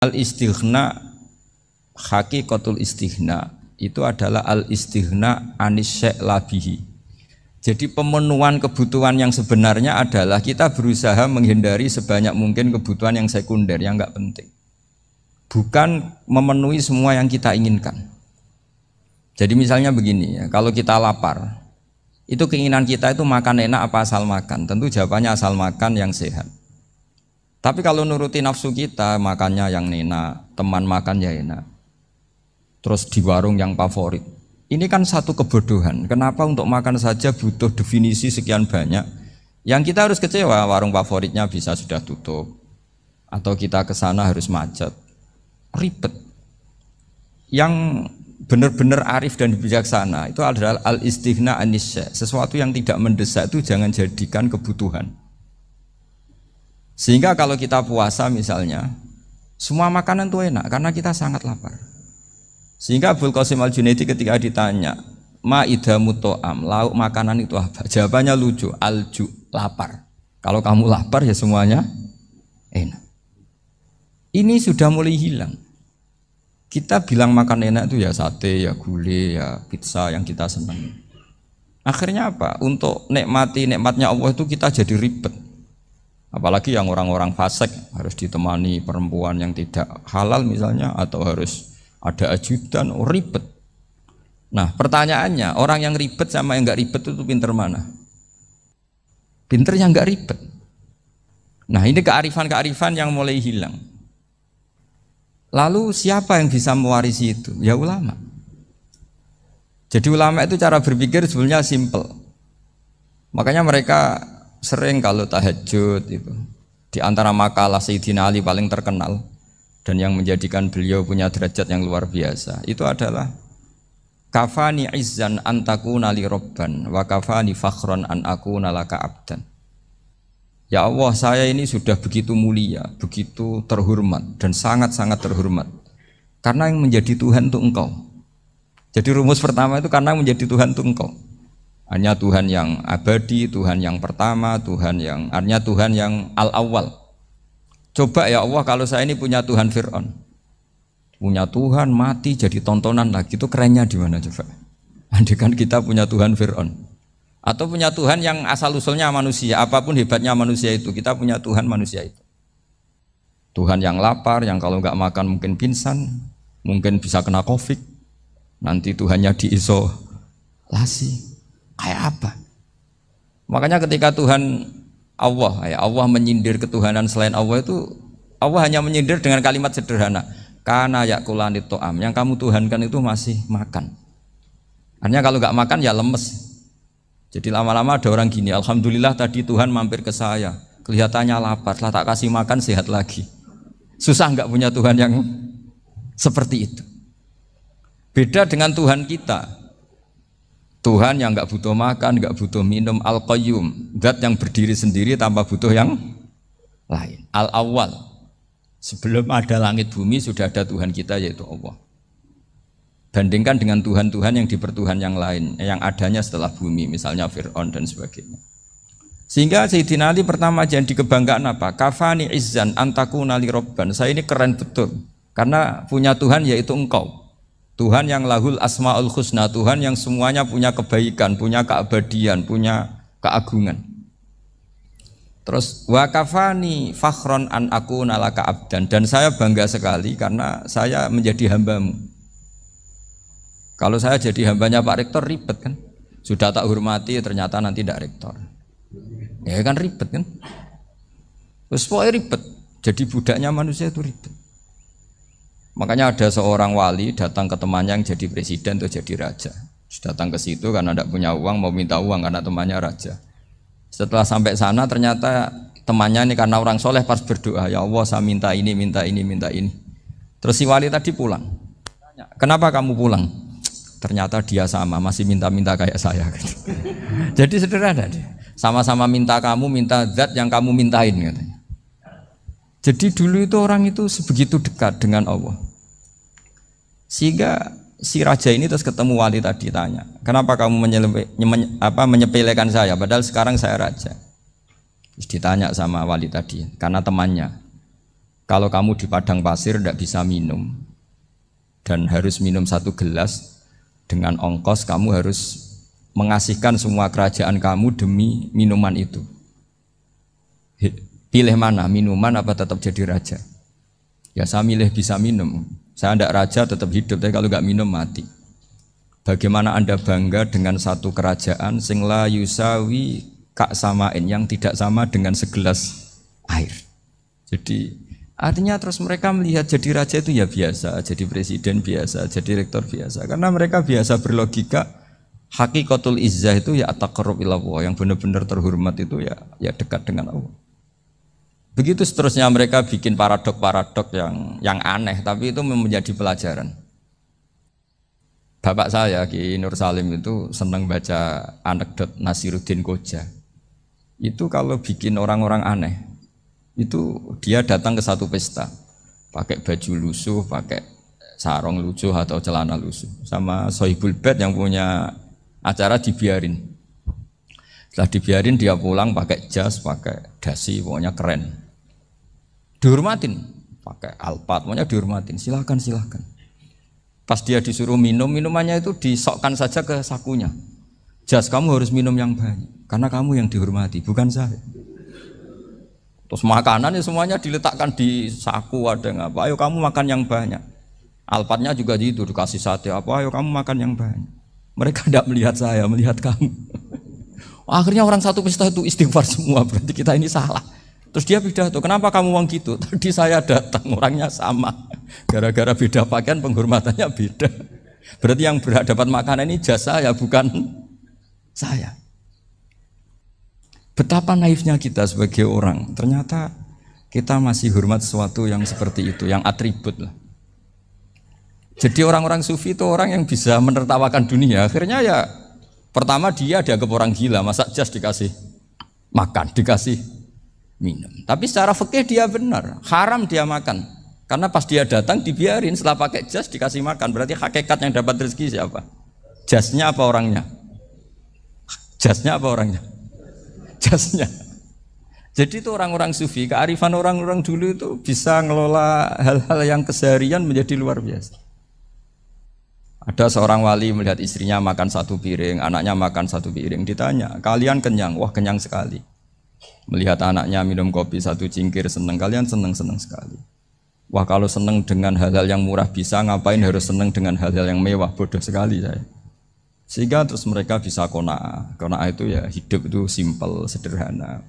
Al-istighna, hakikatul istighna itu adalah al-istighna anis syai' labihi. Jadi pemenuhan kebutuhan yang sebenarnya adalah kita berusaha menghindari sebanyak mungkin kebutuhan yang sekunder, yang enggak penting. Bukan memenuhi semua yang kita inginkan. Jadi misalnya begini ya, kalau kita lapar, itu keinginan kita itu makan enak apa asal makan? Tentu jawabannya asal makan yang sehat. Tapi kalau nuruti nafsu kita, makannya yang enak, teman makan ya enak, terus di warung yang favorit. Ini kan satu kebodohan. Kenapa untuk makan saja butuh definisi sekian banyak? Yang kita harus kecewa, warung favoritnya bisa sudah tutup, atau kita ke sana harus macet, ribet. Yang benar-benar arif dan bijaksana itu adalah al-istighna anisya. Sesuatu yang tidak mendesak itu jangan jadikan kebutuhan. Sehingga kalau kita puasa misalnya, semua makanan itu enak karena kita sangat lapar. Sehingga Abul Qasim Al-Junaidi ketika ditanya, ma idamu to'am, lauk makanan itu apa? Jawabannya lucu, alju, lapar. Kalau kamu lapar ya semuanya enak. Ini sudah mulai hilang. Kita bilang makan enak itu ya sate, ya gulai, ya pizza yang kita senang. Akhirnya apa? Untuk nikmati nikmatnya Allah itu kita jadi ribet. Apalagi yang orang-orang fasik harus ditemani perempuan yang tidak halal misalnya, atau harus ada ajudan, ribet. Nah pertanyaannya, orang yang ribet sama yang enggak ribet itu pinter mana? Pinter yang enggak ribet. Nah ini kearifan-kearifan yang mulai hilang. Lalu siapa yang bisa mewarisi itu? Ya ulama. Jadi ulama itu cara berpikir sebenarnya simple. Makanya mereka sering kalau tahajud itu, di antara makalah Sayyidina Ali paling terkenal dan yang menjadikan beliau punya derajat yang luar biasa itu adalah kafani izzan antakuna li robban wa kafani fakhron an akuna laka abdan. Ya Allah, saya ini sudah begitu mulia, begitu terhormat dan sangat-sangat terhormat karena yang menjadi Tuhan itu Engkau. Jadi rumus pertama itu karena menjadi Tuhan itu Engkau. Hanya Tuhan yang abadi, Tuhan yang pertama, hanya Tuhan yang al-awwal. Coba ya Allah, kalau saya ini punya Tuhan Fir'aun, punya Tuhan mati jadi tontonan lagi, itu kerennya di mana coba? Andaikan kita punya Tuhan Fir'aun, atau punya Tuhan yang asal usulnya manusia, apapun hebatnya manusia itu, kita punya Tuhan manusia itu. Tuhan yang lapar, yang kalau nggak makan mungkin pingsan, mungkin bisa kena COVID, nanti Tuhannya diisolasi. Kayak apa? Makanya ketika Tuhan Allah menyindir ketuhanan selain Allah itu, Allah hanya menyindir dengan kalimat sederhana, kana yakulani to'am, yang kamu tuhankan itu masih makan. Artinya kalau nggak makan ya lemes. Jadi lama-lama ada orang gini, alhamdulillah tadi Tuhan mampir ke saya, kelihatannya lapar, setelah tak kasih makan sehat lagi. Susah nggak punya Tuhan yang seperti itu. Beda dengan Tuhan kita. Tuhan yang enggak butuh makan, enggak butuh minum, Al-Qayyum, zat yang berdiri sendiri tanpa butuh yang lain. Al-Awwal, sebelum ada langit bumi sudah ada Tuhan kita yaitu Allah. Bandingkan dengan Tuhan-Tuhan yang dipertuhan yang lain, yang adanya setelah bumi, misalnya Fir'aun dan sebagainya. Sehingga Sayyidina Ali pertama jadi kebanggaan apa? Kafani izzan antakuna li robban. Saya ini keren betul, karena punya Tuhan yaitu Engkau. Tuhan yang lahul asma'ul husna, Tuhan yang semuanya punya kebaikan, punya keabadian, punya keagungan. Terus wa kafani fakhron an akuna laka abdan, dan saya bangga sekali karena saya menjadi hambamu. Kalau saya jadi hambanya Pak Rektor ribet kan, sudah tak hormati ternyata nanti tidak rektor, ya kan ribet kan. Terus pokoknya ribet, jadi budaknya manusia itu ribet. Makanya ada seorang wali datang ke temannya yang jadi presiden atau jadi raja. Datang ke situ karena tidak punya uang, mau minta uang karena temannya raja. Setelah sampai sana ternyata temannya ini karena orang soleh pas berdoa, ya Allah saya minta ini, minta ini, minta ini. Terus si wali tadi pulang. Kenapa kamu pulang? Ternyata dia sama, masih minta-minta kayak saya. Jadi sederhana dia. Sama-sama minta kamu, minta zat yang kamu mintain katanya. Jadi dulu itu orang itu sebegitu dekat dengan Allah. Sehingga si raja ini terus ketemu wali tadi tanya, kenapa kamu menyepelekan saya padahal sekarang saya raja. Terus ditanya sama wali tadi, karena temannya. Kalau kamu di padang pasir tidak bisa minum dan harus minum 1 gelas, dengan ongkos kamu harus mengasihkan semua kerajaan kamu demi minuman itu. Pilih mana, minuman apa tetap jadi raja? Ya saya milih bisa minum. Saya tidak raja tetap hidup, tapi kalau nggak minum mati. Bagaimana Anda bangga dengan satu kerajaan sing la yusawi kak samain, yang tidak sama dengan segelas air. Jadi artinya terus mereka melihat jadi raja itu ya biasa, jadi presiden biasa, jadi rektor biasa. Karena mereka biasa berlogika hakikatul izzah itu ya at-taqarrub ila Allah, yang benar-benar terhormat itu ya dekat dengan Allah. Begitu seterusnya mereka bikin paradok-paradok yang aneh, tapi itu menjadi pelajaran. Bapak saya Ki Nur Salim itu senang baca anekdot Nasiruddin Koja. Itu kalau bikin orang-orang aneh, itu dia datang ke satu pesta, pakai baju lusuh, pakai sarung lusuh atau celana lusuh, sama Sohibul Bait yang punya acara dibiarin. Setelah dibiarin dia pulang pakai jas, pakai dasi, pokoknya keren. Dihormatin, pakai alpat, pokoknya dihormatin. Silakan. Pas dia disuruh minum, minumannya itu disokkan saja ke sakunya. Jas, kamu harus minum yang banyak, karena kamu yang dihormati, bukan saya. Terus makanan ya semuanya diletakkan di saku, ada yang apa, ayo kamu makan yang banyak. Alpatnya juga gitu, dikasih sate apa, ayo kamu makan yang banyak. Mereka tidak melihat saya, melihat kamu. Akhirnya orang satu pesta itu istighfar semua, berarti kita ini salah. Terus dia pidato, kenapa kamu uang gitu? Tadi saya datang, orangnya sama. Gara-gara beda pakaian, penghormatannya beda. Berarti yang berhak dapat makanan ini jasa ya, bukan saya. Betapa naifnya kita sebagai orang. Ternyata kita masih hormat sesuatu yang seperti itu, yang atribut lah. Jadi orang-orang sufi itu orang yang bisa menertawakan dunia. Akhirnya ya, pertama dia dianggap orang gila, masa jas dikasih makan, dikasih minum. Tapi secara fikih dia benar, haram dia makan. Karena pas dia datang dibiarin, setelah pakai jas dikasih makan. Berarti hakikat yang dapat rezeki siapa? Jasnya apa orangnya? Jasnya apa orangnya? Jasnya. Jadi itu orang-orang sufi, kearifan orang-orang dulu itu bisa ngelola hal-hal yang keseharian menjadi luar biasa. Ada seorang wali melihat istrinya makan 1 piring, anaknya makan 1 piring. Ditanya, kalian kenyang? Wah, kenyang sekali. Melihat anaknya minum kopi 1 cingkir, senang. Kalian senang sekali. Wah, kalau senang dengan hal-hal yang murah bisa, ngapain harus senang dengan hal-hal yang mewah? Bodoh sekali saya. Sehingga terus mereka bisa qanaah. Qanaah itu ya hidup itu simpel, sederhana.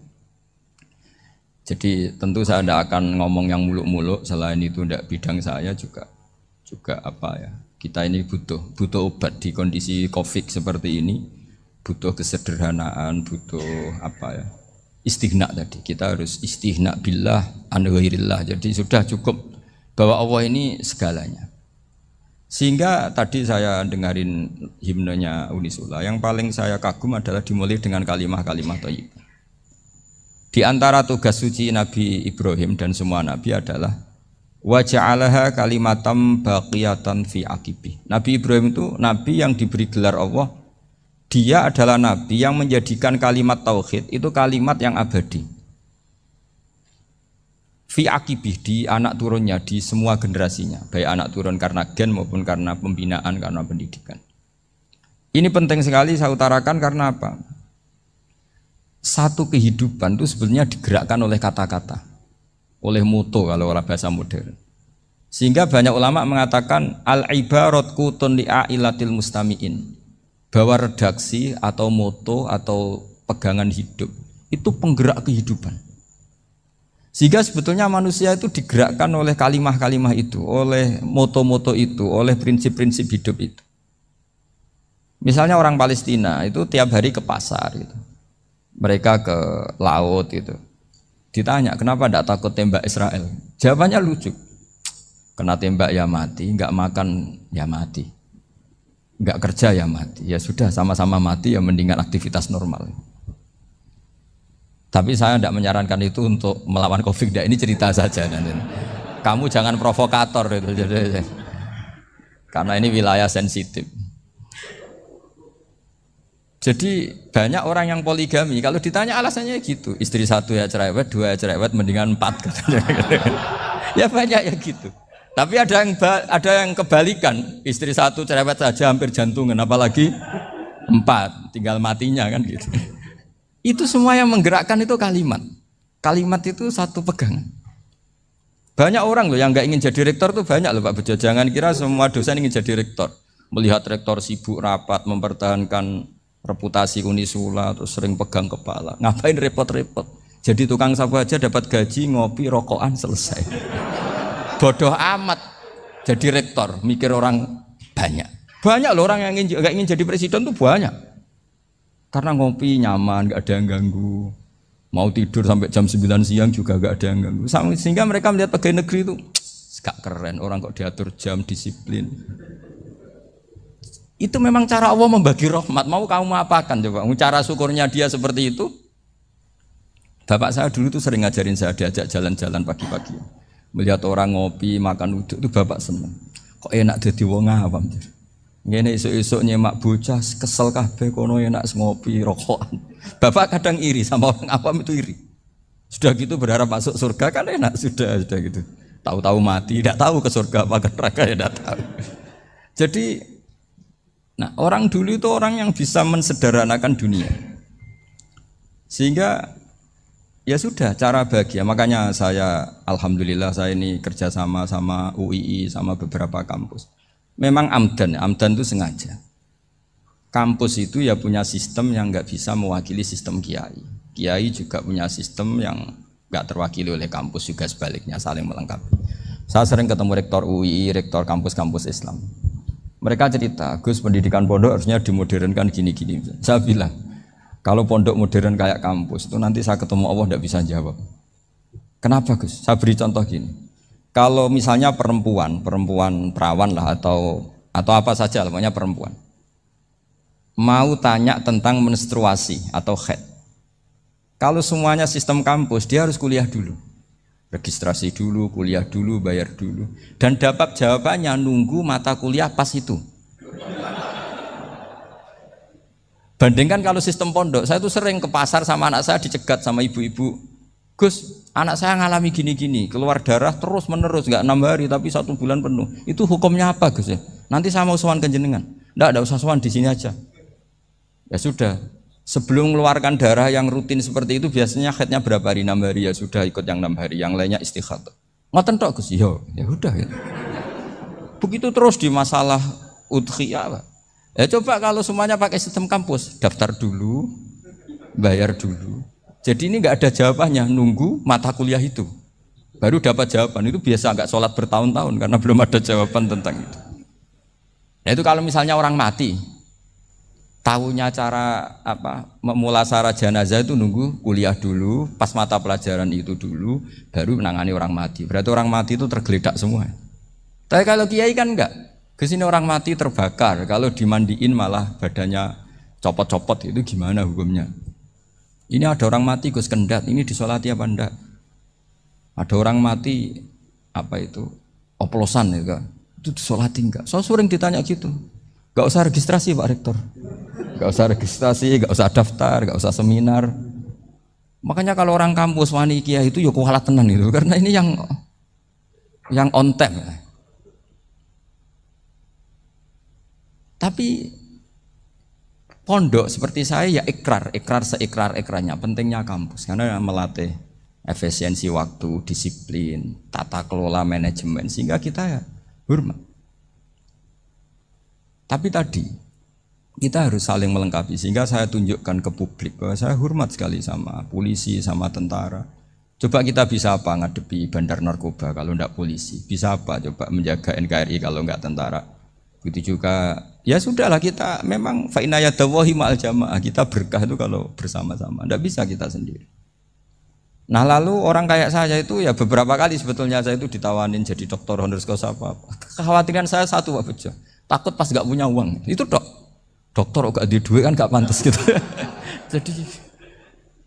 Jadi tentu saya tidak akan ngomong yang muluk-muluk, selain itu tidak bidang saya juga apa ya. Kita ini butuh obat di kondisi Covid seperti ini, butuh kesederhanaan, butuh apa ya? Istighna tadi. Kita harus istighna billah an ghairillah. Jadi sudah cukup bahwa Allah ini segalanya. Sehingga tadi saya dengarin himnenya Unisula, yang paling saya kagum adalah dimulai dengan kalimah-kalimah thayyibah. Di antara tugas suci Nabi Ibrahim dan semua nabi adalah wa ja'alaha kalimatam baqiyatan fi aqibi. Nabi Ibrahim itu nabi yang diberi gelar Allah. Dia adalah nabi yang menjadikan kalimat tauhid itu kalimat yang abadi. Fi akibih, di anak turunnya, di semua generasinya, baik anak turun karena gen maupun karena pembinaan, karena pendidikan. Ini penting sekali saya utarakan karena apa? Satu kehidupan itu sebenarnya digerakkan oleh kata-kata, oleh moto kalau orang bahasa modern. Sehingga banyak ulama mengatakan al-ibarat qutun li'ailatil mustami'in, bahwa redaksi atau moto atau pegangan hidup itu penggerak kehidupan. Sehingga sebetulnya manusia itu digerakkan oleh kalimah-kalimah itu, oleh moto-moto itu, oleh prinsip-prinsip hidup itu. Misalnya orang Palestina itu tiap hari ke pasar gitu. Mereka ke laut gitu. Ditanya, kenapa tidak takut tembak Israel? Jawabannya lucu. Kena tembak ya mati, enggak makan ya mati. Enggak kerja ya mati. Ya sudah, sama-sama mati ya mendingan aktivitas normal. Tapi saya tidak menyarankan itu untuk melawan Covid. Ini cerita saja. Kamu jangan provokator itu. Karena ini wilayah sensitif. Jadi banyak orang yang poligami. Kalau ditanya alasannya gitu, istri 1 ya cerewet, 2 ya cerewet, mendingan 4. Ya banyak ya gitu. Tapi ada yang kebalikan, istri satu cerewet saja hampir jantungan, apalagi 4, tinggal matinya kan gitu. Itu semua yang menggerakkan itu kalimat. Kalimat itu satu pegangan. Banyak orang loh yang nggak ingin jadi rektor tuh banyak loh Pak Bejo. Jangan kira semua dosen ingin jadi rektor. Melihat rektor sibuk rapat, mempertahankan reputasi Unisula, terus sering pegang kepala. Ngapain repot-repot? Jadi tukang sapu aja dapat gaji, ngopi, rokokan, selesai. Bodoh amat jadi rektor, mikir orang banyak. Banyak loh orang yang nggak ingin jadi presiden tuh banyak. Karena ngopi nyaman, nggak ada yang ganggu. Mau tidur sampai jam 9 siang juga nggak ada yang ganggu. Sehingga mereka melihat pegawai negeri itu gak keren, orang kok diatur jam, disiplin. Itu memang cara Allah membagi rahmat. Mau kamu apakan coba? Cara syukurnya dia seperti itu. Bapak saya dulu tuh sering ngajarin saya, diajak jalan-jalan pagi-pagi. Melihat orang ngopi, makan uduk itu bapak seneng. Kok enak jadi wong awam. Ngene esuk-esuk nyemak bocah kesel kabeh kono enak ngopi rokokan. Bapak kadang iri sama orang awam itu iri. Sudah gitu berharap masuk surga kan enak sudah gitu. Tahu-tahu mati, tidak tahu ke surga apa ke neraka ya tidak tahu. Jadi nah, orang dulu itu orang yang bisa mensederhanakan dunia. Sehingga ya sudah cara bahagia. Makanya saya alhamdulillah saya ini kerjasama sama UII sama beberapa kampus. Memang amdan itu sengaja. Kampus itu ya punya sistem yang nggak bisa mewakili sistem kiai. Kiai juga punya sistem yang nggak terwakili oleh kampus, juga sebaliknya saling melengkapi. Saya sering ketemu rektor UII, rektor kampus-kampus Islam. Mereka cerita, Gus pendidikan pondok harusnya dimodernkan gini-gini. Saya bilang, kalau pondok modern kayak kampus itu nanti saya ketemu Allah tidak bisa jawab. Kenapa Gus? Saya beri contoh gini. Kalau misalnya perempuan perawan lah atau apa saja, namanya perempuan, mau tanya tentang menstruasi atau haid. Kalau semuanya sistem kampus, dia harus kuliah dulu. Registrasi dulu, kuliah dulu, bayar dulu. Dan dapat jawabannya nunggu mata kuliah pas itu. Bandingkan kalau sistem pondok, saya tuh sering ke pasar sama anak saya dicegat sama ibu-ibu. Gus, anak saya ngalami gini-gini, keluar darah terus menerus, nggak 6 hari tapi 1 bulan penuh. Itu hukumnya apa Gus ya? Nanti saya mau sowan ke jenengan. Nggak usah sowan di sini aja. Ya sudah. Sebelum mengeluarkan darah yang rutin seperti itu biasanya haidnya berapa hari? 6 hari ya sudah ikut yang 6 hari, yang lainnya istighatsah. Ngoten tok Gus, ya udah ya. Begitu terus di masalah udhiyah, Pak. Ya coba kalau semuanya pakai sistem kampus, daftar dulu, bayar dulu. Jadi ini nggak ada jawabannya, nunggu mata kuliah itu, baru dapat jawaban. Itu biasa nggak sholat bertahun-tahun karena belum ada jawaban tentang itu. Nah itu kalau misalnya orang mati. Tahunya cara apa memulasara jenazah itu nunggu kuliah dulu, pas mata pelajaran itu dulu, baru menangani orang mati. Berarti orang mati itu tergeledak semua. Tapi kalau kiai kan enggak. Kesini orang mati terbakar, kalau dimandiin malah badannya copot-copot, itu gimana hukumnya? Ini ada orang mati Gus Kendat, ini disolati apa enggak? Ada orang mati apa itu oplosan ya, itu disolati enggak? So sering ditanya gitu. Enggak usah registrasi Pak Rektor. Gak usah registrasi, gak usah daftar, gak usah seminar. Makanya kalau orang kampus wani kiai itu ya kualat tenan itu, karena ini yang on time. Tapi pondok seperti saya ya ikrar seikrar-ikrarnya. Pentingnya kampus karena melatih efisiensi waktu, disiplin, tata kelola manajemen sehingga kita ya hormat. Tapi tadi kita harus saling melengkapi sehingga saya tunjukkan ke publik bahwa saya hormat sekali sama polisi, sama tentara. Coba kita bisa apa ngadepi bandar narkoba kalau enggak polisi? Bisa apa coba menjaga NKRI kalau enggak tentara? Begitu juga ya sudahlah kita memang fa inna yadallahi ma'al jamaah, kita berkah itu kalau bersama-sama. Enggak bisa kita sendiri. Nah lalu orang kayak saya itu ya beberapa kali sebetulnya saya itu ditawanin jadi doktor honoris causa apa. Kekhawatiran saya satu Pak Bejo, takut pas enggak punya uang. Itu dokter kok di duit kan gak pantas gitu. Jadi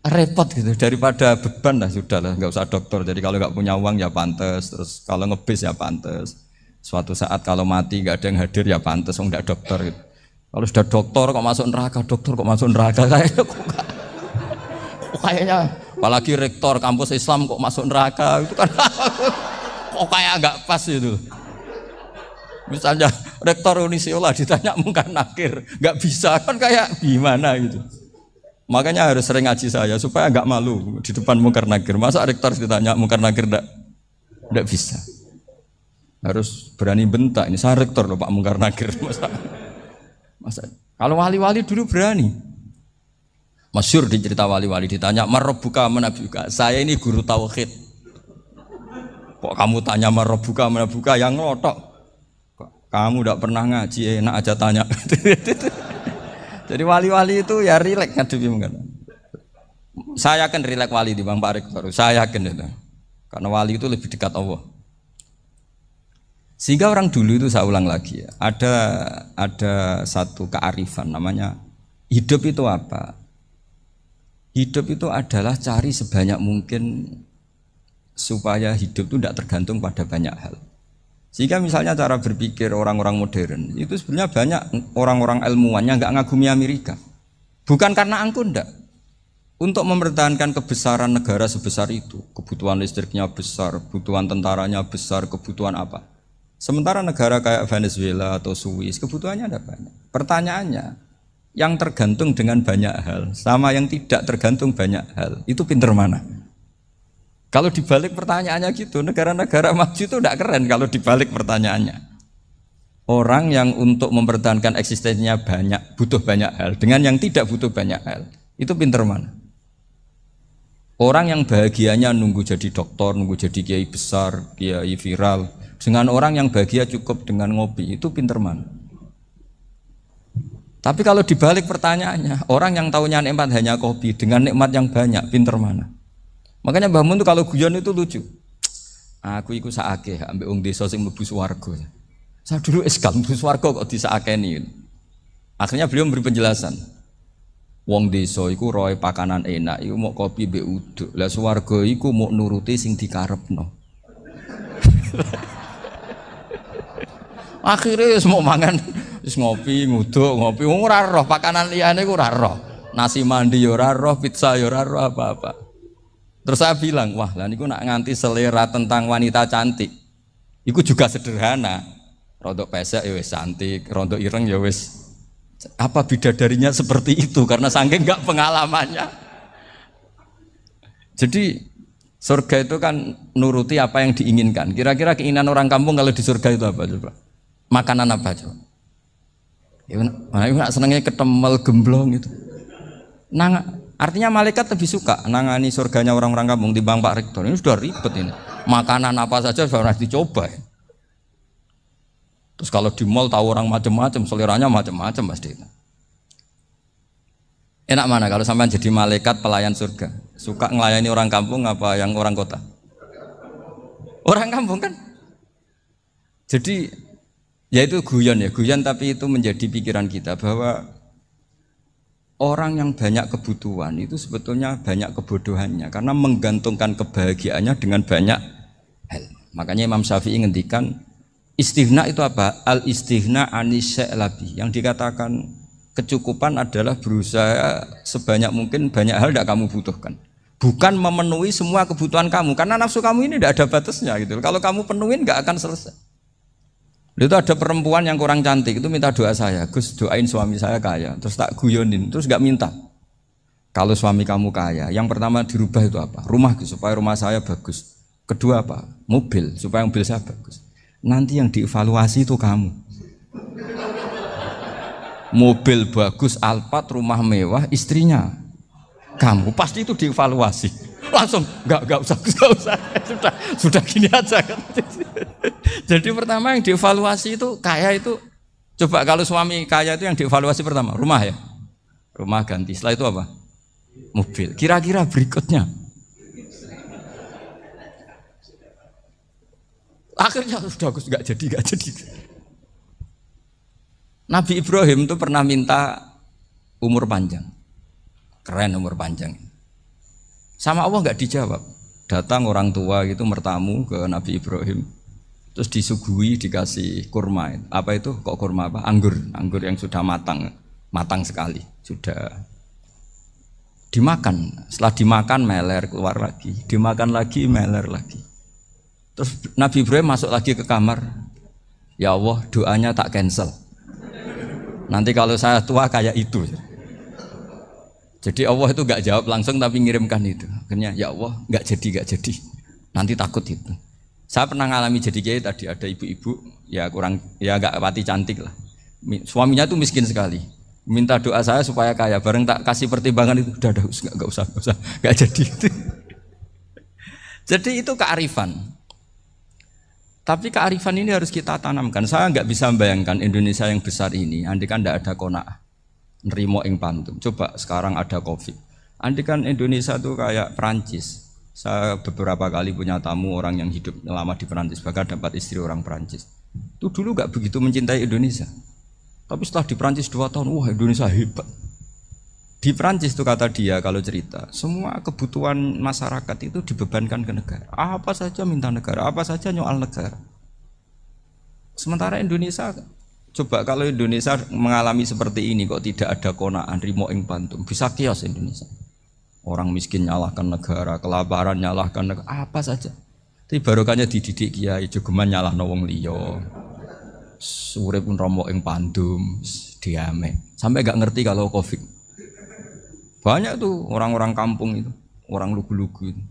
repot gitu, daripada beban lah sudahlah nggak usah dokter. Jadi kalau nggak punya uang ya pantas, terus kalau ngebis ya pantas. Suatu saat kalau mati nggak ada yang hadir ya pantas, nggak dokter gitu. Kalau sudah dokter kok masuk neraka, dokter kok masuk neraka kayaknya apalagi rektor kampus Islam kok masuk neraka itu kan kok kok kayak nggak pas itu. Misalnya rektor Unisiola ditanya mungkar nakir, nggak bisa kan kayak gimana gitu. Makanya harus sering ngaji saya supaya nggak malu di depan mungkar nakir. Masa rektor ditanya mungkar nakir nggak bisa. Harus berani bentak. Ini saya rektor loh Pak mungkar nakir. Masa kalau wali-wali dulu berani. Masyhur di cerita wali-wali ditanya marabbuka manabuka. Saya ini guru tauhid. Kok kamu tanya marabbuka manabuka yang ngotok? Kamu udah pernah ngaji, enak aja tanya. Jadi wali-wali itu ya rileks ngadepi mungkin. Saya yakin rileks wali di Bang Pak Rektor. Saya yakin itu. Karena wali itu lebih dekat Allah. Sehingga orang dulu itu saya ulang lagi ya, ada satu kearifan namanya hidup itu apa? Hidup itu adalah cari sebanyak mungkin supaya hidup itu tidak tergantung pada banyak hal. Sehingga misalnya cara berpikir orang-orang modern itu sebenarnya banyak orang-orang ilmuwan yang nggak ngagumi Amerika. Bukan karena angkuh ndak. Untuk mempertahankan kebesaran negara sebesar itu, kebutuhan listriknya besar, kebutuhan tentaranya besar, kebutuhan apa. Sementara negara kayak Venezuela atau Swiss kebutuhannya ada banyak. Pertanyaannya, yang tergantung dengan banyak hal sama yang tidak tergantung banyak hal, itu pinter mana? Kalau dibalik pertanyaannya gitu, negara-negara maju itu tidak keren kalau dibalik pertanyaannya. Orang yang untuk mempertahankan eksistensinya banyak, butuh banyak hal, dengan yang tidak butuh banyak hal, itu pinter mana? Orang yang bahagianya nunggu jadi dokter, nunggu jadi kiai besar, kiai viral, dengan orang yang bahagia cukup dengan ngopi, itu pinter mana? Tapi kalau dibalik pertanyaannya, orang yang tahunya nikmat hanya kopi, dengan nikmat yang banyak, pinter mana? Makanya Mbah Mun tuh kalau guyon itu lucu. Aku iku sakake ambek wong desa sing mlebu swarga. Saya dulu eskal mlebu swarga kok disakeni. Akhirnya beliau memberi penjelasan. Wong desa iku roe pakanan enak, iku mau kopi mbek uduk. Lah swarga iku mau nuruti sing dikarepno. Akhirnya wis mau mangan, wis ngopi, nguduk, ngopi. Wong ora roh pakanan liyane iku ora roh. Nasi mandi ya ora roh, pizza ya ora roh apa-apa. Terus saya bilang, wah lah niku nak nganti selera tentang wanita cantik. Iku juga sederhana. Rontok pesek ya wis cantik, rontok ireng ya wis. Apa bidadarinya seperti itu karena saking enggak pengalamannya. Jadi surga itu kan nuruti apa yang diinginkan. Kira-kira keinginan orang kampung kalau di surga itu apa coba? Makanan apa coba? Ya nak senengnya ketemel gemblong gitu. Artinya malaikat lebih suka nangani surganya orang-orang kampung di Bang Pak Rektor. Ini sudah ribet ini. Makanan apa saja sudah dicoba. Terus kalau di mall tahu orang macam-macam, seleranya macam-macam pasti. Enak mana kalau sampai jadi malaikat pelayan surga? Suka ngelayani orang kampung apa yang orang kota? Orang kampung kan. Jadi ya itu guyon tapi itu menjadi pikiran kita bahwa orang yang banyak kebutuhan itu sebetulnya banyak kebodohannya karena menggantungkan kebahagiaannya dengan banyak hal. Makanya Imam Syafi'i ngendikan istighna itu apa? Al istighna anisya'i. Yang dikatakan kecukupan adalah berusaha sebanyak mungkin banyak hal tidak kamu butuhkan. Bukan memenuhi semua kebutuhan kamu karena nafsu kamu ini tidak ada batasnya gitu. Kalau kamu penuhin nggak akan selesai. Itu ada perempuan yang kurang cantik itu minta doa saya, Gus doain suami saya kaya, terus tak guyonin, terus nggak minta. Kalau suami kamu kaya, yang pertama dirubah itu apa? Rumah supaya rumah saya bagus. Kedua apa? Mobil supaya mobil saya bagus. Nanti yang dievaluasi itu kamu. Mobil bagus, Alphard, rumah mewah, istrinya kamu pasti itu dievaluasi. Langsung nggak usah sudah gini aja kan. Jadi pertama yang dievaluasi itu kaya itu coba kalau suami kaya itu yang dievaluasi pertama rumah ya, rumah ganti. Setelah itu apa? Mobil. Kira-kira berikutnya akhirnya sudah nggak jadi. Nabi Ibrahim itu pernah minta umur panjang, keren umur panjang. Sama Allah nggak dijawab. Datang orang tua gitu mertamu ke Nabi Ibrahim, terus disuguhi dikasih kurma. Apa itu? Kok kurma apa? Anggur yang sudah matang sekali, sudah dimakan. Setelah dimakan meler keluar lagi, dimakan lagi meler lagi. Terus Nabi Ibrahim masuk lagi ke kamar. Ya Allah, doanya tak cancel. Nanti kalau saya tua kayak itu. Jadi Allah itu gak jawab langsung tapi ngirimkan itu. Akhirnya ya Allah gak jadi. Nanti takut itu. Saya pernah ngalami jadi kiai tadi, ada ibu-ibu ya gak pati cantik lah. Suaminya tuh miskin sekali. Minta doa saya supaya kaya. Bareng tak kasih pertimbangan itu udah gak usah gak jadi. Jadi itu kearifan. Tapi kearifan ini harus kita tanamkan. Saya nggak bisa membayangkan Indonesia yang besar ini, andai kan tidak ada qanaah, nerimo ing pantum. Coba sekarang ada Covid. Andai kan Indonesia tuh kayak Perancis. Saya beberapa kali punya tamu orang yang hidup lama di Perancis, bahkan dapat istri orang Perancis. Itu dulu nggak begitu mencintai Indonesia. Tapi setelah di Perancis 2 tahun, wah Indonesia hebat. Di Perancis itu kata dia kalau cerita, semua kebutuhan masyarakat itu dibebankan ke negara. Apa saja minta negara, apa saja nyoal negara. Sementara Indonesia, coba kalau Indonesia mengalami seperti ini kok tidak ada qanaah rimo ing pantum, bisa kios Indonesia. Orang miskin nyalahkan negara, kelaparan nyalahkan negara, apa saja. Tapi barokahnya dididik kiai, jogeman nyalahno wong liya. Urip pun romo ing pandum, diame. Sampai gak ngerti kalau Covid. Banyak tuh orang-orang kampung itu, orang lugu-lugu itu.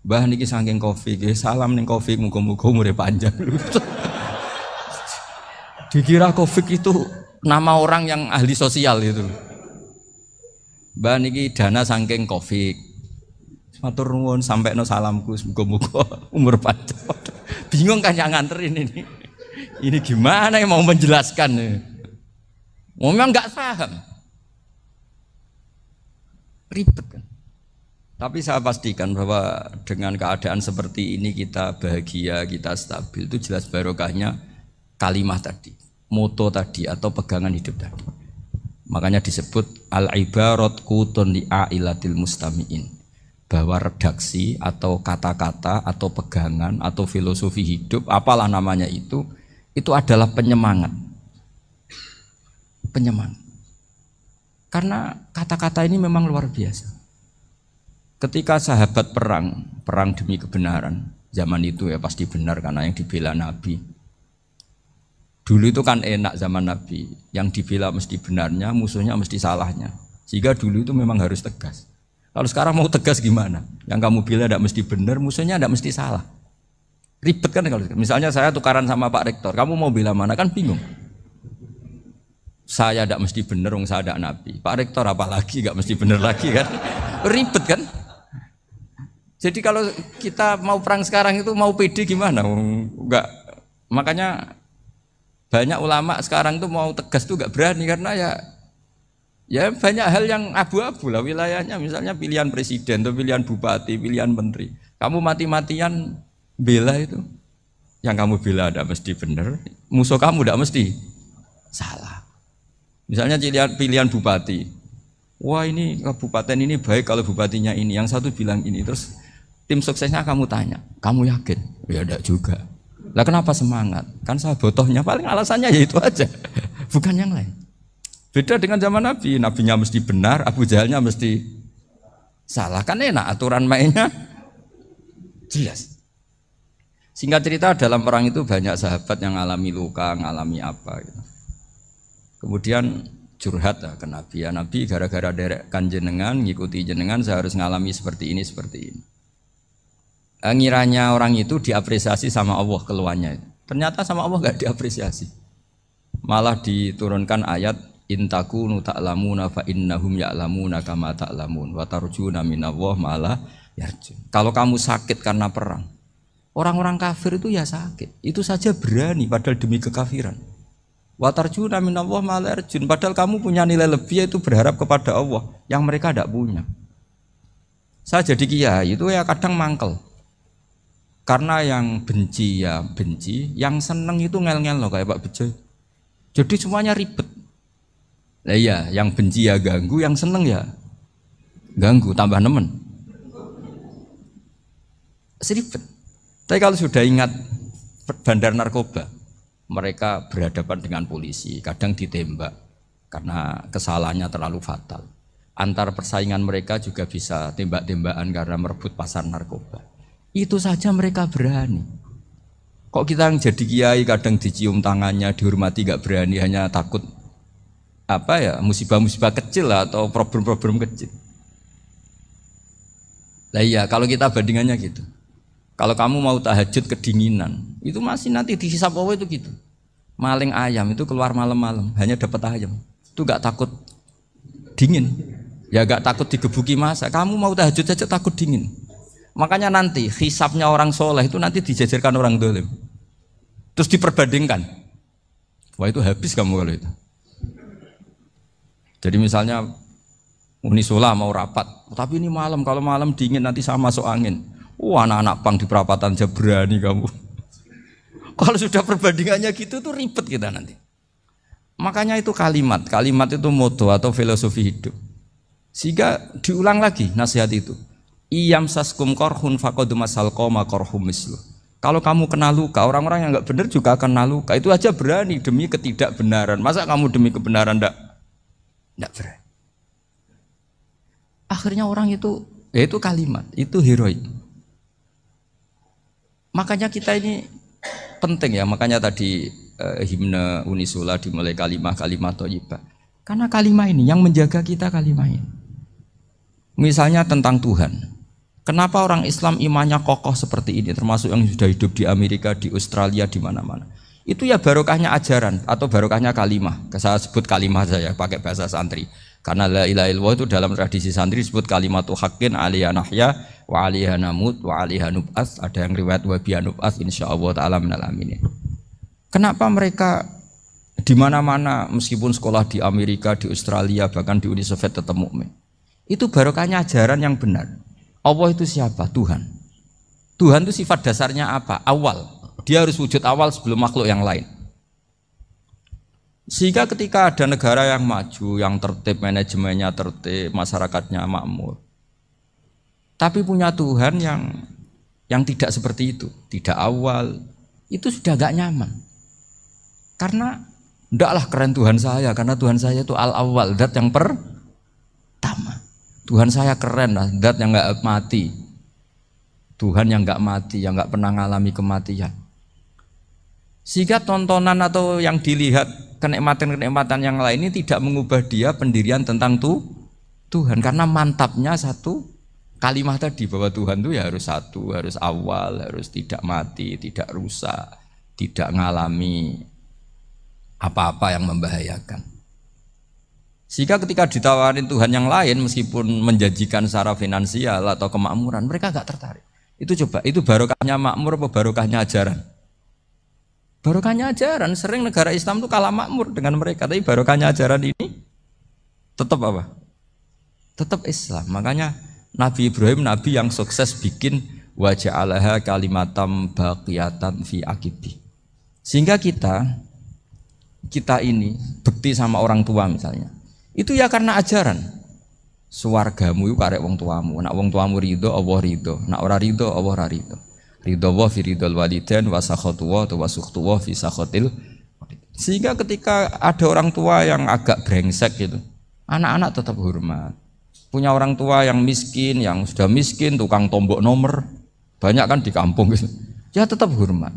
Mbah niki saking Covid, salam ning Covid, muga-muga umure panjang. Dikira Covid itu nama orang yang ahli sosial itu. Mbah niki dana saking Covid. Matur nuwun sampekno salamku, muga-muga umur panjang. Bingung kan yang nganterin ini. Ini gimana yang mau menjelaskan? Memang nggak paham. Ribet kan. Tapi saya pastikan bahwa dengan keadaan seperti ini kita bahagia, kita stabil, itu jelas barokahnya kalimat tadi, moto tadi atau pegangan hidup tadi. Makanya disebut al-ibarat qutun li'ailatil mustami'in, bahwa redaksi atau kata-kata atau pegangan atau filosofi hidup, apalah namanya itu adalah penyemangat. Penyemangat. Karena kata-kata ini memang luar biasa. Ketika sahabat perang demi kebenaran, zaman itu ya pasti benar karena yang dibela Nabi. Dulu itu kan enak zaman Nabi, yang dibela mesti benarnya, musuhnya mesti salahnya. Sehingga dulu itu memang harus tegas. Kalau sekarang mau tegas gimana? Yang kamu bela tidak mesti benar, musuhnya tidak mesti salah. Ribet kan kalau misalnya saya tukaran sama Pak Rektor, kamu mau bela mana kan bingung. Saya tidak mesti benar, saya tidak Nabi. Pak Rektor apalagi tidak mesti benar lagi kan? Ribet kan? Jadi kalau kita mau perang sekarang itu mau pede gimana? Enggak. Makanya banyak ulama sekarang itu mau tegas tuh enggak berani karena ya banyak hal yang abu-abu lah wilayahnya. Misalnya pilihan presiden atau pilihan bupati, pilihan menteri. Kamu mati-matian bela itu, yang kamu bela tidak mesti benar, musuh kamu tidak mesti salah. Misalnya pilihan bupati, wah ini kabupaten ini baik kalau bupatinya ini, yang satu bilang ini, terus tim suksesnya kamu tanya, kamu yakin? Ya tidak juga. Lah kenapa semangat? Kan saya botohnya, paling alasannya ya itu aja, bukan yang lain. Beda dengan zaman Nabi, nabinya mesti benar, Abu Jahalnya mesti salah, kan enak aturan mainnya jelas. Singkat cerita dalam perang itu banyak sahabat yang ngalami luka, ngalami apa gitu. Kemudian curhat ke Nabi, ya Nabi gara-gara derekkan jenengan, ngikuti jenengan saya harus ngalami seperti ini. Ngiranya orang itu diapresiasi sama Allah keluarnya. Ternyata sama Allah gak diapresiasi. Malah diturunkan ayat intakunu ta'lamuna fa innahum ya'lamuna kama ta'lamun wa tarjuna minallah malah yarjun. Kalau kamu sakit karena perang, orang-orang kafir itu ya sakit. Itu saja berani padahal demi kekafiran. Wa tarjuna minallah malah yarjun. Padahal kamu punya nilai lebih yaitu berharap kepada Allah yang mereka tidak punya. Saya jadi kiai itu ya kadang mangkel. Karena yang benci ya benci, yang seneng itu ngel-ngel loh kayak Pak Bejo. Jadi semuanya ribet. Nah iya, yang benci ya ganggu, yang seneng ya ganggu, tambah nemen. Seribet. Tapi kalau sudah ingat bandar narkoba, mereka berhadapan dengan polisi, kadang ditembak karena kesalahannya terlalu fatal. Antar persaingan mereka juga bisa tembak-tembakan karena merebut pasar narkoba. Itu saja mereka berani. Kok kita yang jadi kiai kadang dicium tangannya, dihormati gak berani, hanya takut apa ya, musibah-musibah kecil lah, atau problem-problem kecil. Lah iya, kalau kita bandingannya gitu. Kalau kamu mau tahajud kedinginan, itu masih nanti dihisab Allah itu gitu. Maling ayam itu keluar malam-malam, hanya dapat ayam. Itu gak takut dingin. Ya gak takut digebuki masa. Kamu mau tahajud saja takut dingin. Makanya nanti hisabnya orang soleh itu nanti dijajarkan orang dolim. Terus diperbandingkan. Wah itu habis kamu kalau itu. Jadi misalnya Unisula mau rapat, tapi ini malam, kalau malam dingin nanti sama masuk angin. Wah anak-anak pang di perapatan aja berani kamu. Kalau sudah perbandingannya gitu tuh ribet kita nanti. Makanya itu kalimat itu moto atau filosofi hidup. Sehingga diulang lagi nasihat itu. Iyam saskum korhun fakodu masal koma korhum mislu. Kalau kamu kena luka, orang-orang yang nggak benar juga akan kena luka. Itu aja berani demi ketidakbenaran. Masa kamu demi kebenaran nggak berani? Akhirnya orang itu, ya itu kalimat, itu heroik. Makanya kita ini penting ya. Makanya tadi himne Unisula dimulai kalimat thayyibah. Karena kalimat ini yang menjaga kita kalimat ini. Misalnya tentang Tuhan. Kenapa orang Islam imannya kokoh seperti ini, termasuk yang sudah hidup di Amerika, di Australia, di mana-mana. Itu ya barokahnya ajaran atau barokahnya kalimah. Saya sebut kalimah saya pakai bahasa santri. Karena la ilaha illallah itu dalam tradisi santri disebut kalimatu haqqin alaiha nahya wa alaiha namut wa alaiha nub'ats. Ada yang riwayat wa biha nub'ats insyaallah taala minal aminin. Kenapa mereka di mana-mana meskipun sekolah di Amerika, di Australia, bahkan di Uni Soviet tetap mukmin? Itu barokahnya ajaran yang benar. Allah itu siapa? Tuhan. Tuhan itu sifat dasarnya apa? Awal. Dia harus wujud awal sebelum makhluk yang lain. Sehingga ketika ada negara yang maju, yang tertib, manajemennya tertib, masyarakatnya makmur, tapi punya Tuhan yang tidak seperti itu, tidak awal, itu sudah gak nyaman. Karena ndaklah keren Tuhan saya, karena Tuhan saya itu al-awwal, zat yang pertama. Tuhan saya keren lah, zat yang gak mati. Tuhan yang gak mati, yang gak pernah mengalami kematian. Sehingga tontonan atau yang dilihat kenikmatan-kenikmatan yang lain ini tidak mengubah dia pendirian tentang Tuhan. Karena mantapnya satu kalimat tadi bahwa Tuhan itu ya harus satu, harus awal, harus tidak mati, tidak rusak, tidak mengalami apa-apa yang membahayakan. Sehingga ketika ditawarin Tuhan yang lain meskipun menjanjikan secara finansial atau kemakmuran, mereka gak tertarik. Itu coba, itu barokahnya makmur apa barokahnya ajaran? Barokahnya ajaran. Sering negara Islam itu kalah makmur dengan mereka, tapi barokahnya ajaran ini tetap apa? Tetap Islam. Makanya Nabi Ibrahim, Nabi yang sukses bikin wa ja'alaha kalimatam baqiyatan fi aqibi. Sehingga kita ini bekti sama orang tua misalnya, itu ya karena ajaran. Suwargamu itu karek wong tuamu. Nak wong tuamu ridho, Allah ridho. Nak ora ridho, Allah ora ridho. Ridho wa fi ridhol walidain wa sakhatu wa sukhtu wa fi sakhatil. Sehingga ketika ada orang tua yang agak brengsek gitu, anak-anak tetap hormat. Punya orang tua yang miskin, yang sudah miskin, tukang tombok nomor, banyak kan di kampung gitu. Ya tetap hormat.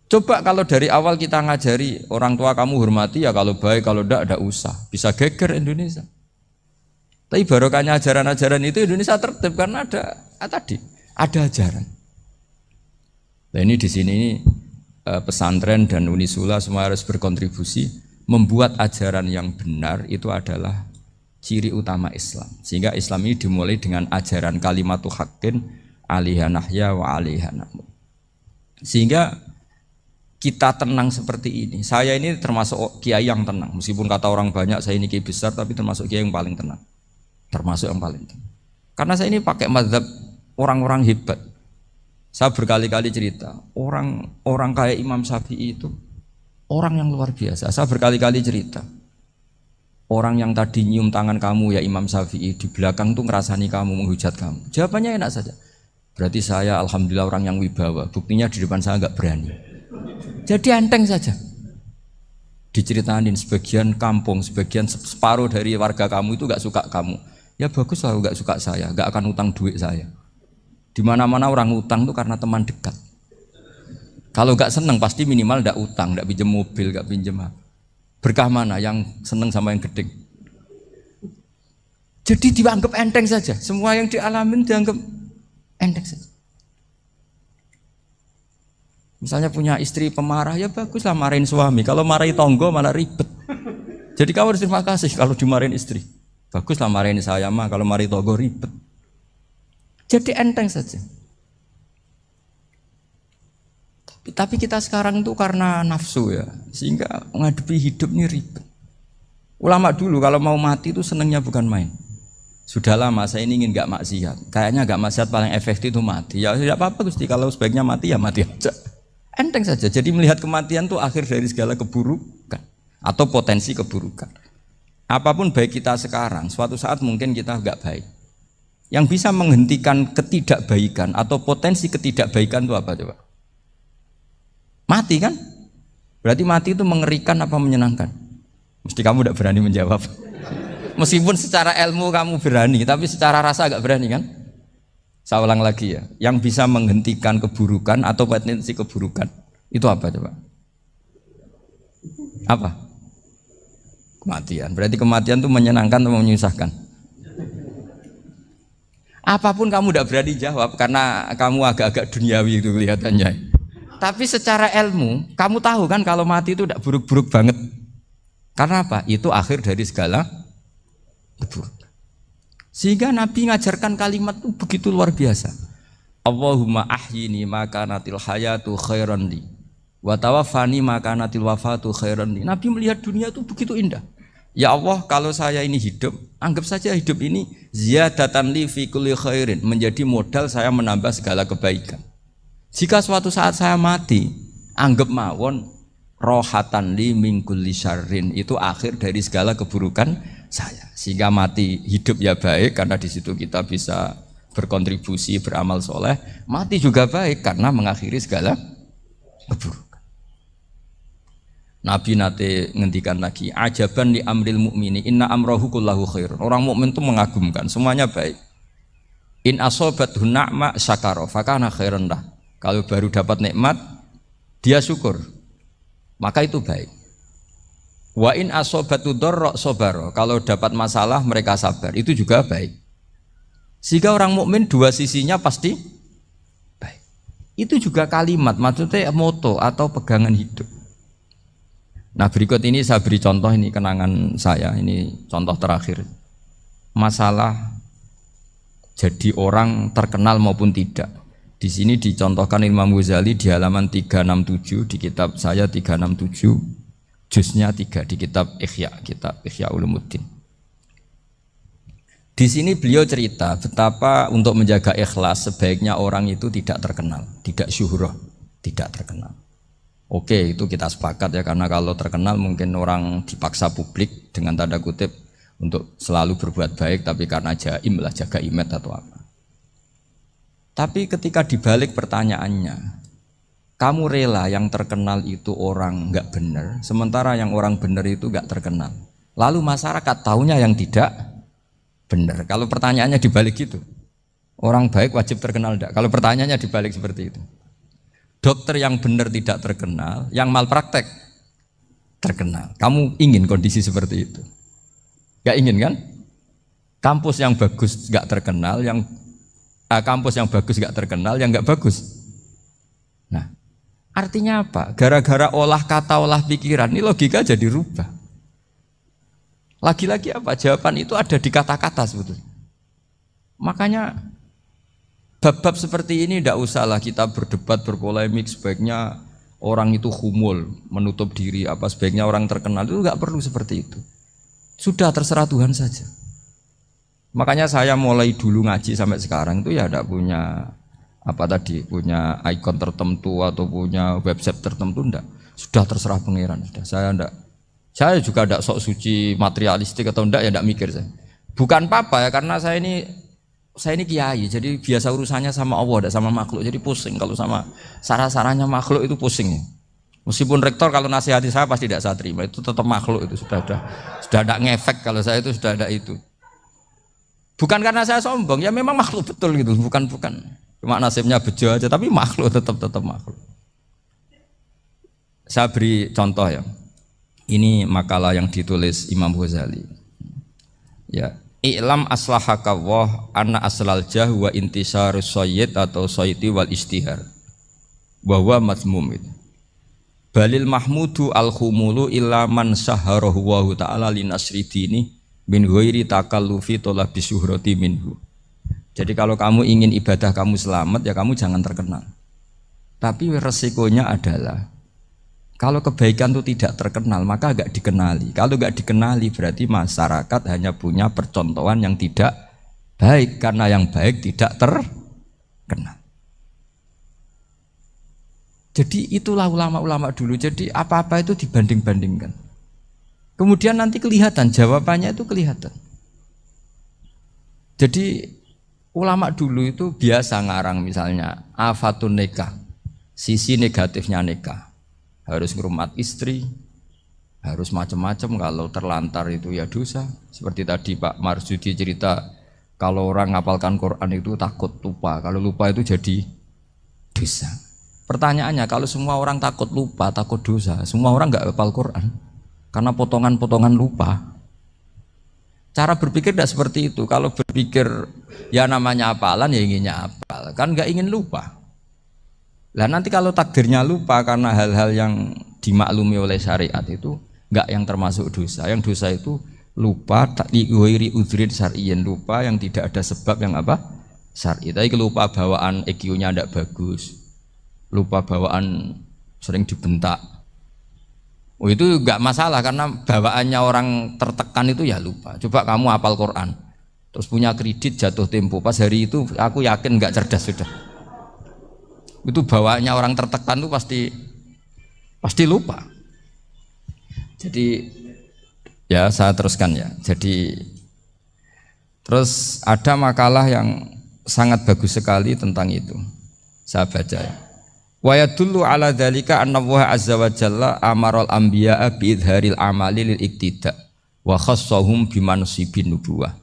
Coba kalau dari awal kita ngajari orang tua kamu hormati ya, kalau baik, kalau tidak usah. Bisa geger Indonesia. Tapi barokahnya ajaran-ajaran itu Indonesia tertib karena ada ajaran. Nah ini di sini pesantren dan Unisula semua harus berkontribusi membuat ajaran yang benar itu adalah ciri utama Islam. Sehingga Islam ini dimulai dengan ajaran kalimatu haqqin alaiha nahya wa alaiha namut. Sehingga kita tenang seperti ini. Saya ini termasuk kiai yang tenang. Meskipun kata orang banyak saya ini kiai besar, tapi termasuk kiai yang paling tenang. Termasuk yang paling tenang. Karena saya ini pakai mazhab orang-orang hebat. Saya berkali-kali cerita, orang kayak Imam Syafi'i itu orang yang luar biasa. Saya berkali-kali cerita, orang yang tadi nyium tangan kamu ya Imam Syafi'i, di belakang tuh ngerasani kamu, menghujat kamu. Jawabannya enak saja. Berarti saya alhamdulillah orang yang wibawa. Buktinya di depan saya nggak berani. Jadi enteng saja. Diceritain sebagian kampung, sebagian separuh dari warga kamu itu nggak suka kamu. Ya bagus lah nggak suka saya, nggak akan utang duit saya. Di mana-mana orang utang itu karena teman dekat. Kalau nggak seneng pasti minimal ndak utang, ndak pinjem mobil, nggak pinjem apa. Berkah mana yang seneng sama yang gede? Jadi dianggap enteng saja. Semua yang dialamin dianggap enteng saja. Misalnya punya istri pemarah, ya baguslah marahin suami. Kalau marahin tonggo malah ribet. Jadi kamu harus terima kasih kalau dimarahin istri. Baguslah marahin saya mah, kalau marahin tonggo ribet. Jadi enteng saja. Tapi kita sekarang itu karena nafsu ya, sehingga menghadapi hidup ini ribet. Ulama dulu kalau mau mati itu senangnya bukan main. Sudah lama saya ini ingin gak maksiat. Kayaknya gak maksiat paling efektif itu mati. Ya tidak apa-apa Gusti, kalau sebaiknya mati ya mati aja. Enteng saja. Jadi melihat kematian itu akhir dari segala keburukan atau potensi keburukan. Apapun baik kita sekarang, suatu saat mungkin kita gak baik. Yang bisa menghentikan ketidakbaikan atau potensi ketidakbaikan itu apa coba? Mati kan? Berarti mati itu mengerikan apa menyenangkan? Mesti kamu tidak berani menjawab. Meskipun secara ilmu kamu berani, tapi secara rasa agak berani kan? Saya ulang lagi ya, yang bisa menghentikan keburukan atau potensi keburukan itu apa coba? Apa? Kematian. Berarti kematian itu menyenangkan atau menyusahkan? Apapun kamu tidak berani jawab karena kamu agak-agak duniawi itu kelihatannya. Tapi secara ilmu, kamu tahu kan kalau mati itu tidak buruk-buruk banget. Karena apa? Itu akhir dari segala keburukan. Sehingga Nabi ngajarkan kalimat itu begitu luar biasa. Allahumma ahyini maka natil hayatu khairan li wa tawaffani maka natil wafatu khairan li. Nabi melihat dunia itu begitu indah. Ya Allah, kalau saya ini hidup, anggap saja hidup ini ziyadatan li fi kulli khairin, menjadi modal saya menambah segala kebaikan. Jika suatu saat saya mati, anggap mawon rohatan li min kulli syarrin, itu akhir dari segala keburukan saya. Sehingga mati hidup ya baik karena di situ kita bisa berkontribusi beramal soleh. Mati juga baik karena mengakhiri segala keburukan. Nabi nate ngendikan lagi, ajaban li amril mukmini inna amrohu kullahu khair. Orang mukmin itu mengagumkan, semuanya baik. In asobathu na'ma syakara fakana khairan lah. Kalau baru dapat nikmat dia syukur, maka itu baik. Wa in asobatu dharra sabara, kalau dapat masalah mereka sabar, itu juga baik. Sehingga orang mukmin dua sisinya pasti baik. Itu juga kalimat, maksudnya moto atau pegangan hidup. Nah berikut ini saya beri contoh, ini kenangan saya, ini contoh terakhir. Masalah jadi orang terkenal maupun tidak. Di sini dicontohkan Imam Ghazali di halaman 367 di kitab saya 367. Juznya 3 di kitab Ihya Ulumuddin. Di sini beliau cerita betapa untuk menjaga ikhlas sebaiknya orang itu tidak terkenal, tidak syuhrah, tidak terkenal. Oke, itu kita sepakat ya, karena kalau terkenal mungkin orang dipaksa publik dengan tanda kutip untuk selalu berbuat baik, tapi karena jaim lah, jaga image atau apa. Tapi ketika dibalik pertanyaannya, kamu rela yang terkenal itu orang nggak benar, sementara yang orang benar itu nggak terkenal. Lalu masyarakat taunya yang tidak benar. Kalau pertanyaannya dibalik gitu, orang baik wajib terkenal enggak? Kalau pertanyaannya dibalik seperti itu, dokter yang benar tidak terkenal, yang malpraktek terkenal. Kamu ingin kondisi seperti itu? Gak ingin kan? Kampus yang bagus gak terkenal, kampus yang bagus gak terkenal, yang gak bagus. Nah, artinya apa? Gara-gara olah kata, olah pikiran, ini logika jadi rubah. Lagi-lagi apa? Jawaban itu ada di kata-kata sebetulnya. Makanya bab-bab seperti ini tidak usahlah kita berdebat, berpolemik. Sebaiknya orang itu humul, menutup diri, apa sebaiknya orang terkenal, itu nggak perlu seperti itu. Sudah terserah Tuhan saja. Makanya saya mulai dulu ngaji sampai sekarang itu ya tidak punya punya ikon tertentu atau punya website tertentu, enggak. Sudah terserah pangeran. Sudah. Saya juga tidak sok suci materialistik atau enggak, ya tidak mikir saya. Bukan apa-apa ya, karena saya ini kiai, jadi biasa urusannya sama Allah, tidak sama makhluk. Jadi pusing kalau sama sarah-sarahnya makhluk itu pusing ya. Meskipun rektor kalau nasihati saya pasti tidak saya terima, itu tetap makhluk, itu sudah tidak ngefek kalau saya itu sudah ada itu. Bukan karena saya sombong, ya memang makhluk betul gitu, bukan. Cuma nasibnya bejo aja, tapi makhluk tetap makhluk. saya beri contoh ya. Ini makalah yang ditulis Imam Ghazali. Ya, i'lam aslahakawah anna aslal jah wa intisarus sayyid atau sayyidi wal istihar. Bahwa mazmum itu. Balil mahmudu al-khumulu illa man saharahu wa ta'ala linasri dini min ghairi takallufi talabi syuhrati minhu. Jadi kalau kamu ingin ibadah kamu selamat, ya kamu jangan terkenal. Tapi resikonya adalah kalau kebaikan itu tidak terkenal, maka agak dikenali. Kalau enggak dikenali berarti masyarakat hanya punya percontohan yang tidak baik, karena yang baik tidak terkenal. Jadi itulah ulama-ulama dulu. Jadi apa-apa itu dibanding-bandingkan. Kemudian nanti kelihatan, jawabannya itu kelihatan. Jadi ulama dulu itu biasa ngarang misalnya afatun nikah, sisi negatifnya nikah, harus ngurmat istri, harus macam-macam, kalau terlantar itu ya dosa. Seperti tadi Pak Marsudi cerita, kalau orang ngapalkan Quran itu takut lupa, kalau lupa itu jadi dosa. Pertanyaannya, kalau semua orang takut lupa, takut dosa, semua orang nggak hafal Quran karena potongan-potongan lupa. Cara berpikir tidak seperti itu. Kalau berpikir ya namanya hafalan ya inginnya hafal, kan nggak ingin lupa. Lah nanti kalau takdirnya lupa karena hal-hal yang dimaklumi oleh syariat itu nggak yang termasuk dosa. Yang dosa itu lupa takliwiri udrin syar'iyin, lupa yang tidak ada sebab yang apa? Syar'i. Tapi lupa bawaan EQ-nya tidak bagus, lupa bawaan sering dibentak. Oh itu enggak masalah karena bawaannya orang tertekan itu ya lupa. Coba kamu hafal Quran, terus punya kredit jatuh tempo, pas hari itu aku yakin enggak cerdas sudah. Itu bawaannya orang tertekan itu pasti lupa. Jadi ya saya teruskan ya. Jadi terus ada makalah yang sangat bagus sekali tentang itu. Saya baca ya. Wa yadullu ala dzalika anna Allah azza wa jalla amaral anbiya'a bi idharil amali lil iktida wa khassahum bi mansibin nubuwah.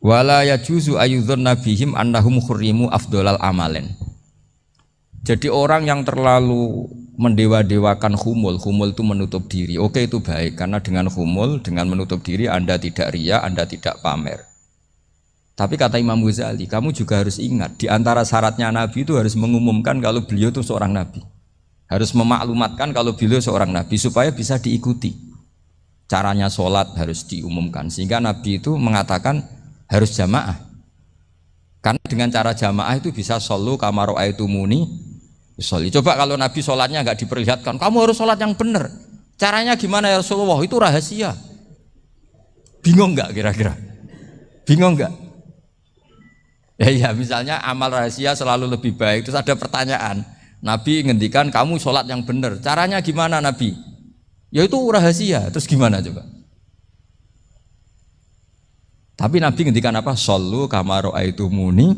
Wa la yajuzu ayyudhanna bihim annahum khurrimu afdhalal amalen. Jadi orang yang terlalu mendewa-dewakan khumul itu menutup diri. Oke, itu baik karena dengan khumul, dengan menutup diri Anda tidak riya, Anda tidak pamer. Tapi kata Imam Ghazali, kamu juga harus ingat, di antara syaratnya Nabi itu harus mengumumkan kalau beliau itu seorang Nabi. Harus memaklumatkan kalau beliau seorang Nabi supaya bisa diikuti. Caranya sholat harus diumumkan. Sehingga Nabi itu mengatakan harus jamaah. Karena dengan cara jamaah itu bisa shollu kama ra'aitumuni sholli. Coba kalau Nabi sholatnya nggak diperlihatkan, kamu harus sholat yang benar. Caranya gimana ya Rasulullah? Itu rahasia. Bingung nggak kira-kira? Bingung nggak? Ya misalnya amal rahasia selalu lebih baik. Terus ada pertanyaan, Nabi ngendikan kamu sholat yang benar, caranya gimana Nabi? Ya itu rahasia. Terus gimana coba? Tapi Nabi ngendikan apa? Shollu kama ra'aitumuni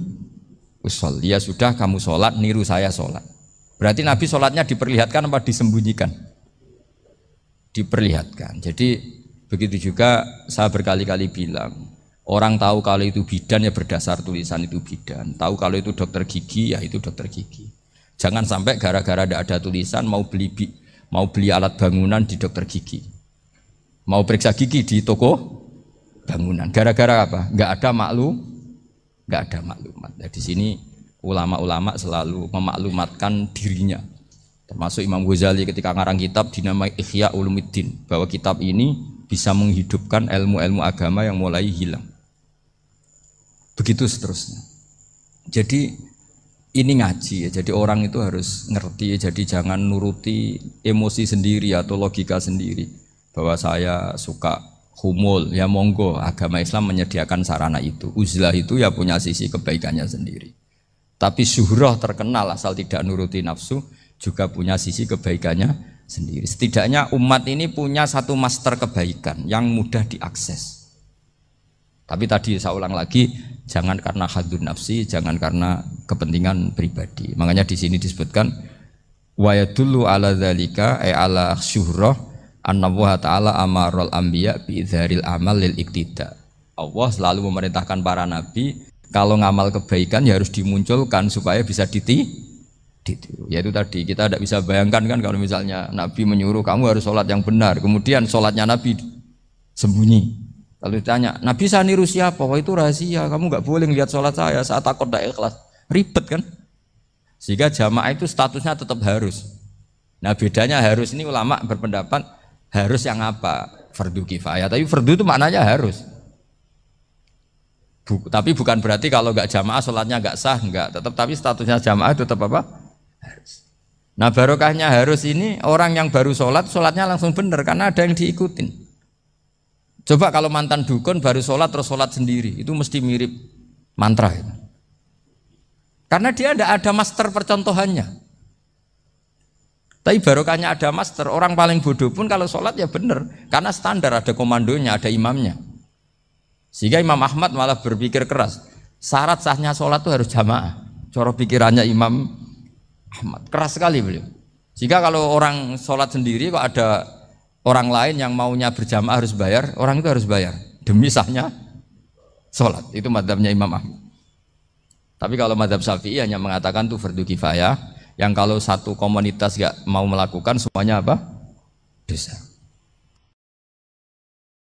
usolli. Ya sudah, kamu sholat niru saya sholat. Berarti Nabi sholatnya diperlihatkan apa disembunyikan? Diperlihatkan. Jadi begitu juga saya berkali-kali bilang, orang tahu kalau itu bidan ya berdasar tulisan itu bidan. Tahu kalau itu dokter gigi ya itu dokter gigi. Jangan sampai gara-gara tidak ada tulisan mau beli alat bangunan di dokter gigi, mau periksa gigi di toko bangunan. Gara-gara apa? Nggak ada maklumat. Nah, di sini ulama-ulama selalu memaklumatkan dirinya. Termasuk Imam Ghazali ketika ngarang kitab dinamai Ihya Ulumuddin, bahwa kitab ini bisa menghidupkan ilmu-ilmu agama yang mulai hilang. Begitu seterusnya. Jadi ini ngaji ya. Jadi orang itu harus ngerti ya. Jadi jangan nuruti emosi sendiri atau logika sendiri. Bahwa saya suka humul, ya monggo. Agama Islam menyediakan sarana itu. Uzlah itu ya punya sisi kebaikannya sendiri. Tapi syuhrah terkenal asal tidak nuruti nafsu juga punya sisi kebaikannya sendiri. Setidaknya umat ini punya satu master kebaikan yang mudah diakses. Tapi tadi saya ulang lagi, jangan karena hadun nafsi, jangan karena kepentingan pribadi. Makanya di sini disebutkan wa yadullu ala dzalika ay ala syuhrah anna Allah taala amarul anbiya bi idzharil amal lil iktida. Allah selalu memerintahkan para nabi kalau ngamal kebaikan ya harus dimunculkan supaya bisa ditiru. Yaitu tadi kita tidak bisa bayangkan kan kalau misalnya Nabi menyuruh kamu harus sholat yang benar, kemudian sholatnya Nabi sembunyi. Kalau ditanya, Nabi saya niru siapa? Wah itu rahasia, kamu nggak boleh lihat sholat saya saat takut tidak ikhlas. Ribet kan? Sehingga jamaah itu statusnya tetap harus. Nah bedanya harus ini ulama berpendapat harus yang apa? Fardu kifayah. Tapi fardu itu maknanya harus. Tapi bukan berarti kalau nggak jamaah sholatnya nggak sah, nggak. Tapi statusnya jamaah tetap apa? Harus. Nah barokahnya harus ini orang yang baru sholat, sholatnya langsung benar karena ada yang diikutin. Coba kalau mantan dukun baru sholat terus sholat sendiri, itu mesti mirip mantra. Karena dia tidak ada master percontohannya. Tapi barokahnya ada master, orang paling bodoh pun kalau sholat ya benar, karena standar ada komandonya, ada imamnya. Sehingga Imam Ahmad malah berpikir keras, syarat sahnya sholat itu harus jamaah. Cara pikirannya Imam Ahmad keras sekali beliau. Jika kalau orang sholat sendiri kok ada orang lain yang maunya berjamaah harus bayar, orang itu harus bayar demi sahnya sholat. Itu madzhabnya Imam Ahmad. Tapi kalau madzhab Syafi'i hanya mengatakan itu fardu kifayah, yang kalau satu komunitas gak mau melakukan semuanya apa? Dosa.